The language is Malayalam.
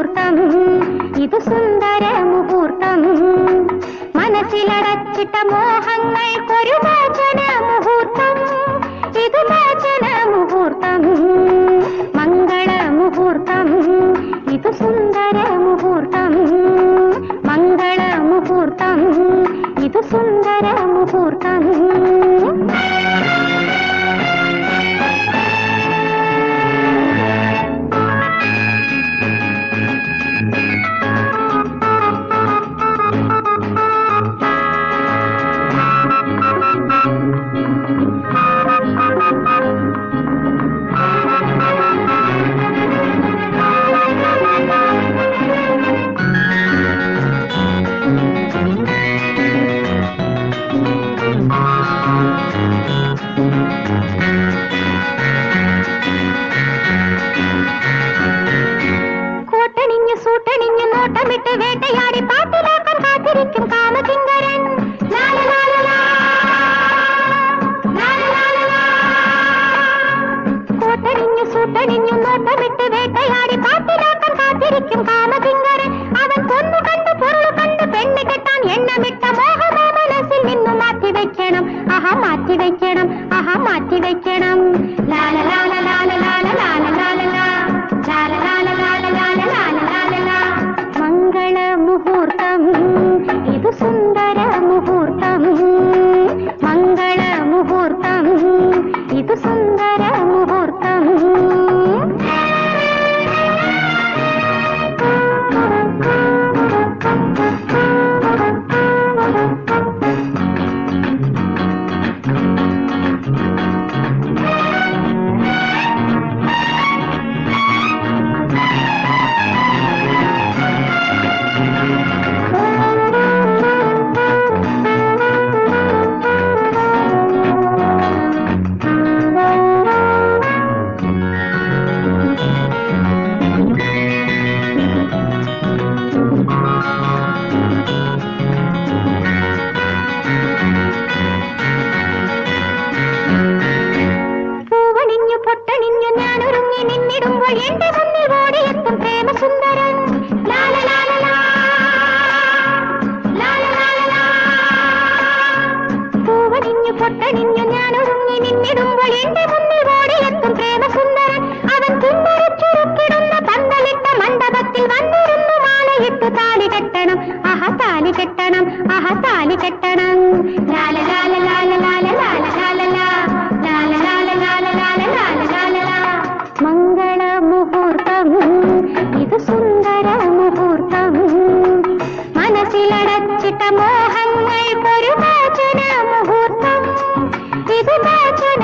മുഹൂർത്തം ഇതു സുന്ദര മുഹൂർത്തം മനസ്സിലടച്ചിട്ട മോഹങ്ങൾക്കൊരു മോചന മുഹൂർത്തം ഇതു മോചന മുഹൂർത്തം മംഗള മുഹൂർത്തം ഇതു സുന്ദര മുഹൂർത്തം മംഗള മുഹൂർത്തം ഇതു സുന്ദര മുഹൂർത്തം നോട്ടമിട്ട് വേട്ടയാടി പാട്ടിലാക്കാൻ കാത്തിരിക്കും കാമകിങ്കരൻ കോട്ടണിഞ്ഞു സൂട്ടണിഞ്ഞു നോട്ടമിട്ട് വേട്ടയാടി പാട്ടിലാക്കാൻ കാത്തിരിക്കും കാമകിങ്കരൻ അവൻ കൊന്നു കണ്ട് പൊരുളു കണ്ട് പെണ്ണ് കെട്ടാൻ എണ്ണമിട്ട മോഹമോ മനസ്സിൽ നിന്നു മാറ്റിവെക്കണം ആഹാ മാറ്റിവെക്കണം ആഹാ മാറ്റിവെക്കണം ലാല ലാല ലാല ലാല ലാല ലാല ലാല ലാല ലാല ലാല ലാല ലാല മംഗള മുഹൂർത്തം ഇതു സുന്ദര മുഹൂർത്തം മംഗള മുഹൂർത്തം ഇതു സുന്ദര മുഹൂർത്തം പൊട്ടണിഞ്ഞു ഞാനൊരുങ്ങി നിന്നിടുമ്പോൾ എന്റെ മുന്നിൽ ഓടിയെത്തും പ്രേമസുന്ദരൻ ലാല ലാല ലാല ലാല പൂവണിഞ്ഞു പൊട്ടണിഞ്ഞു ഞാനൊരുങ്ങി നിന്നിടുമ്പോൾ എന്റെ മുന്നിൽ ഓടിയെത്തും പ്രേമസുന്ദരൻ അവൻ കുന്നരച്ചുരുക്കിടുന്ന പന്തലിട്ട മണ്ഡപത്തിൽ വന്നിരുന്നു മാലയിട്ടു താലി കെട്ടണം ആഹാ താലി കെട്ടണം ആഹാ താലി കെട്ടണം ലാല ലാല ലാല ലാല ലാല ലാല ലാല ലാല ലാല ലാല ലാല മംഗള മുഹൂർത്തം ഇതു സുന്ദര മുഹൂർത്തം മനസ്സിലടച്ചിട്ട മോഹങ്ങൾക്കൊരു മോചന മുഹൂർത്തം ഇതു മോചന